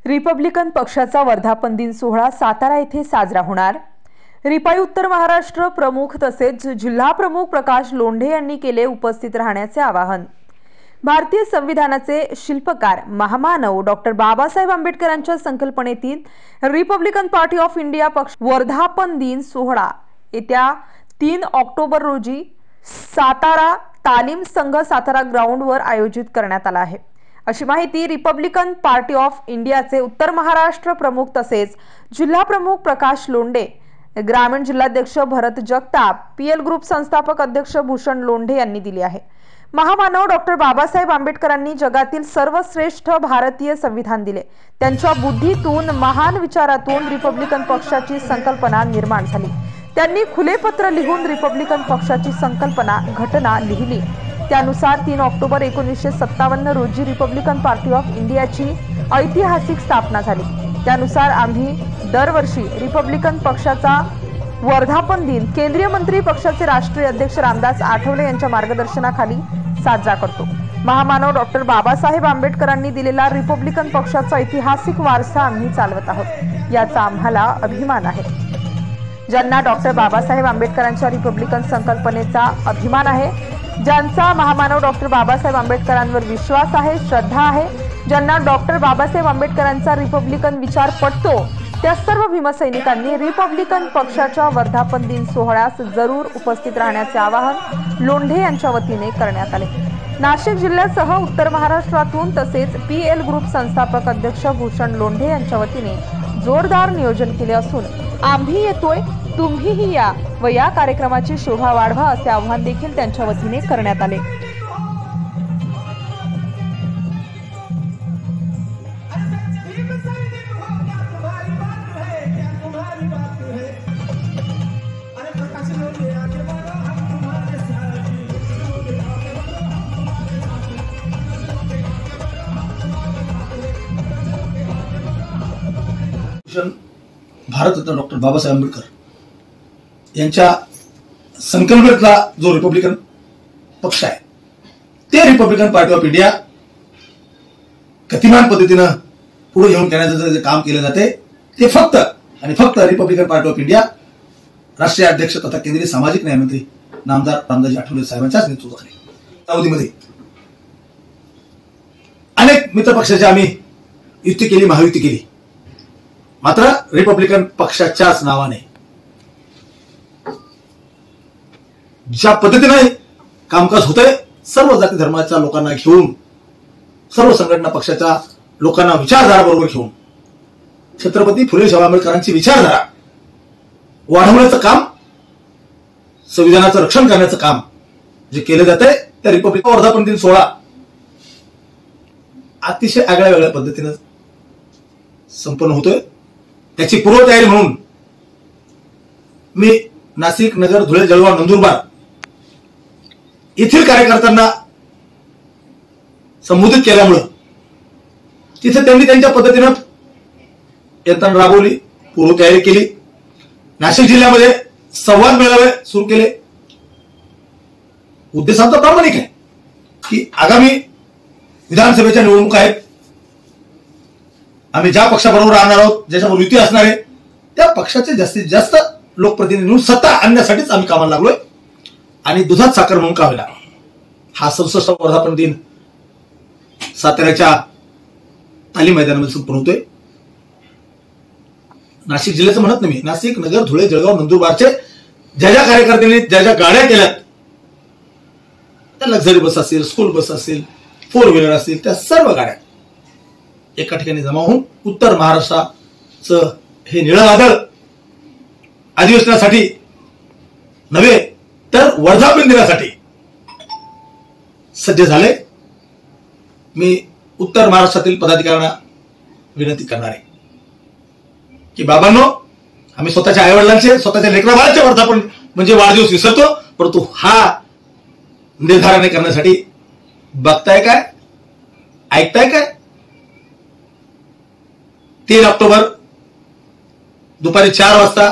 Republican पक्षाचा वर्धापन दिन सोहळा सातारा येथे साजरा होणार। रिपाई उत्तर महाराष्ट्र प्रमुख तसेच जिल्हा प्रमुख प्रकाश लोंढे यांनी केले उपस्थित राहण्याचे आवाहन। भारतीय संविधानाचे शिल्पकार महामानव डॉक्टर बाबासाहेब आंबेडकरांच्या संकल्पनेतील रिपब्लिकन पार्टी ऑफ इंडिया पक्ष वर्धापन दिन सोहळा येत्या 3 ऑक्टोबर रोजी सातारा तालीम संघ सातारा ग्राउंडवर आयोजित करण्यात आला आहे, अशी माहिती रिपब्लिकन पार्टी ऑफ इंडियाचे उत्तर महाराष्ट्र प्रमुख तसेच जिल्हा प्रमुख प्रकाश लोंढे, ग्रामीण जिल्हाध्यक्ष भरत जगताप, पीएल ग्रुप संस्थापक अध्यक्ष भूषण लोंढे यांनी दिली आहे। महामानव डॉक्टर बाबासाहेब आंबेडकरांनी जगातील सर्वश्रेष्ठ भारतीय संविधान दिले। त्यांच्या बुद्धीतून महान विचारातून रिपब्लिकन पक्षाची संकल्पना निर्माण झाली। त्यांनी खुले पत्र लिहून रिपब्लिकन पक्षाची संकल्पना घटना लिहिली। त्यानुसार 3 ऑक्टोबर 1957 रोजी रिपब्लिकन पार्टी ऑफ इंडियाची ऐतिहासिक स्थापना झाली। त्यानुसार आम्ही दरवर्षी रिपब्लिकन पक्षाचा वर्धापन दिन केंद्रीय मंत्री पक्षाचे राष्ट्रीय अध्यक्ष रामदास आठवले यांच्या मार्गदर्शनाखाली साजरा करतो। महामानव डॉक्टर बाबासाहेब आंबेडकरांनी दिलेला रिपब्लिकन पक्षाचा ऐतिहासिक वारसा आम्ही चालवत आहोत, याचा आम्हाला अभिमान आहे। ज्यांना डॉक्टर बाबासाहेब आंबेडकरांच्या रिपब्लिकन संकल्पनेचा अभिमान आहे, ज्यांचा महामानव डॉक्टर बाबासाहेब आंबेडकरांवर विश्वास आहे, श्रद्धा आहे, ज्यांना डॉक्टर बाबासाहेब आंबेडकरांचा रिपब्लिकन विचार पटतो, त्या सर्व भीमसैनिकांनी रिपब्लिकन पक्षाच्या वर्धापन दिन सोहळ्यास जरूर उपस्थित राहण्याचे आवाहन लोंढे यांच्या वतीने करण्यात आले। नाशिक जिल्ह्यासह उत्तर महाराष्ट्रातून तसेच पीएल ग्रुप संस्थापक अध्यक्ष भूषण लोंढे यांच्या वतीने जोरदार नियोजन केले असून आम्ही येतोय, तुम्हीही या व या कार्यक्रमाची शोभा वाढवा असे आवाहन देखील त्यांच्या वतीने करण्यात आले। भारतरत्न डॉक्टर बाबासाहेब आंबेडकर यांच्या संकल्पनेतला जो रिपब्लिकन पक्ष आहे, ते रिपब्लिकन पार्टी ऑफ इंडिया गतिमान पद्धतीने पुढे घेऊन करण्याचं जे काम केले जाते, ते फक्त आणि फक्त रिपब्लिकन पार्टी ऑफ इंडिया राष्ट्रीय अध्यक्ष तथा केंद्रीय सामाजिक न्याय मंत्री नामदार रामदास आठवले साहेबांच्याच नेतृत्वाखाली अवधीमध्ये अनेक मित्र पक्षाची आम्ही युती केली, महायुती केली, मात्र रिपब्लिकन पक्षाच्याच नावाने ज्या पद्धतीने कामकाज होतंय, सर्व जाती धर्माच्या लोकांना घेऊन, सर्व संघटना पक्षाच्या लोकांना विचारधारा बरोबर घेऊन छत्रपती फुले शाहू आंबेडकरांची विचारधारा वाढवण्याचं काम, संविधानाचं रक्षण करण्याचं काम जे केलं जातंय, त्या रिपब्लिकन वर्धापन दिन सोहळा अतिशय आगळ्या वेगळ्या पद्धतीने संपन्न होतोय। त्याची पूर्वतयारी म्हणून मी नाशिक, नगर, धुळे, जळगाव, नंदुरबार येथील कार्यकर्त्यांना संबोधित केल्यामुळे तिथे त्यांनी त्यांच्या पद्धतीने यंत्रणा राबवली, पूर्वतयारी केली। नाशिक जिल्ह्यामध्ये संवाद मेळावे सुरू केले। उद्देश आमचा प्रामाणिक आहे की आगामी विधानसभेच्या निवडणुका आहेत, आम्ही ज्या पक्षाबरोबर राहणार आहोत, ज्याच्याबरोबर युती असणार आहे, त्या पक्षाचे जास्तीत जास्त लोकप्रतिनिधी म्हणून सत्ता आणण्यासाठीच आम्ही कामाला लागलोय आणि दुधात साखर म्हणून का होईना हा 67 वर्धापन दिन साताऱ्याच्या तालीम मैदानामध्ये संपन्न होतोय। नाशिक जिल्ह्याचं म्हणत नाही मी, नाशिक, नगर, धुळे, जळगाव, नंदुरबारचे ज्या ज्या कार्यकर्त्यांनी ज्या ज्या गाड्या केल्यात, त्या लक्झरी बस असेल, स्कूल बस असेल, 4 व्हीलर असतील, त्या सर्व गाड्या एका ठिकाणी जमा होऊन उत्तर महाराष्ट्राचं हे निळं वादळ अधिवेशनासाठी नव्हे तर वर्धापन दिनासाठी सज्ज झाले। मी उत्तर महाराष्ट्रातील पदाधिकाऱ्यांना विनंती करणार आहे की बाबांनो, आम्ही स्वतःच्या आईवडिलांचे, स्वतःच्या लेकराबाळांचे वर्धापन म्हणजे वाढदिवस विसरतो, परंतु हा निर्धार नाही करण्यासाठी बघताय काय, ऐकताय काय? 3 ऑक्टोबर दुपारी 4 वाजता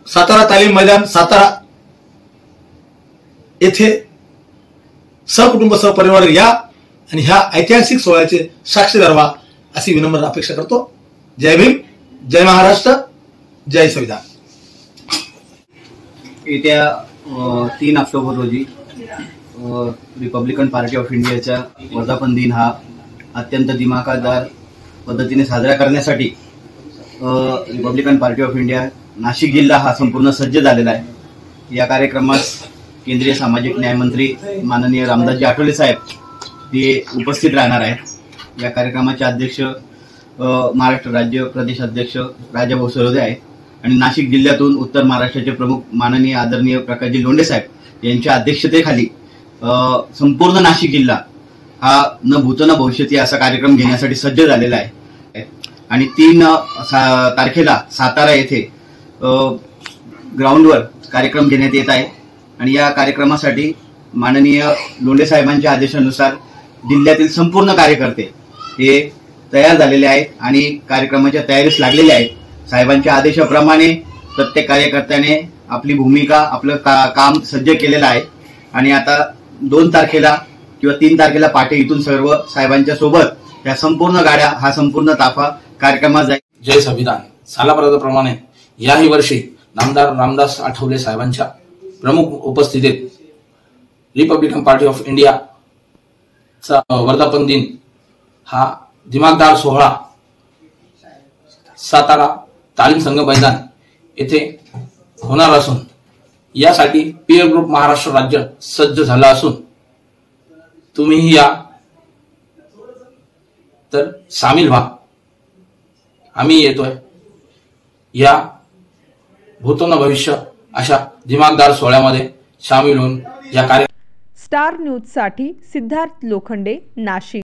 सातारा तालीम मैदान सातारा येथे सहकुटुंब सहपरिवार या आणि ह्या ऐतिहासिक सोहळ्याचे साक्षीदार व्हा अशी विनम्र अपेक्षा करतो. जय भीम, जय महाराष्ट्र, जय संविधान. येत्या 3 ऑक्टोबर रोजी रिपब्लिकन पार्टी ऑफ इंडियाचा वर्धापन दिन हा अत्यंत दिमाखदार पद्धतीने साजरा करण्यासाठी Republican party of India Nashik जिल्हा हा संपूर्ण सज्ज झालेला आहे. या कार्यक्रमास केंद्रीय सामाजिक न्याय मंत्री माननीय रामदासजी आठवले साहेब हे उपस्थित राहणार आहेत. या कार्यक्रमाचे अध्यक्ष महाराष्ट्र राज्य प्रदेश अध्यक्ष राजाभाऊ सरोदे आहेत आणि नाशिक जिल्ह्यातून उत्तर महाराष्ट्राचे प्रमुख माननीय आदरणीय प्रकाशजी लोंढे साहेब यांच्या अध्यक्षतेखाली संपूर्ण नाशिक जिल्हा हा न भूत न भविष्यती असा कार्यक्रम घेण्यासाठी सज्ज झालेला आहे. आणि 3 तारखेला सातारा येथे ग्राउंडवर कार्यक्रम घेण्यात येत आहे. आणि या कार्यक्रमासाठी माननीय लोंढे साहेबांच्या आदेशानुसार जिल्ह्यातील संपूर्ण कार्यकर्ते हे तयार झालेले आहेत आणि कार्यक्रमाच्या तयारीस लागलेले आहेत. साहेबांच्या आदेशाप्रमाणे प्रत्येक कार्यकर्त्याने आपली भूमिका आपलं काम सज्ज केलेलं आहे. आणि आता 2 तारखेला किंवा 3 तारखेला पाठे इथून सर्व साहेबांच्या सोबत या संपूर्ण गाड्या हा संपूर्ण ताफा कार्यक्रमात जाईल. जय संविधान. सालाप्रमाणे याही वर्षी नामदार रामदास आठवले साहेबांच्या प्रमुख उपस्थितीत रिपब्लिकन पार्टी ऑफ इंडियाचा वर्धापन दिन हा दिमाखदार सोहळा सातारा तालीम संघ मैदान येथे होणार असून यासाठी पीयर ग्रुप महाराष्ट्र राज्य सज्ज झाला असून तुम्हीही या तर सामील व्हा. आम्ही येतोय. या भूतोन भविष्य अशा दिमाखदार सोहळ्यामध्ये सामील होऊन या कार्य. स्टार न्यूज साठी सिद्धार्थ लोखंडे, नाशिक.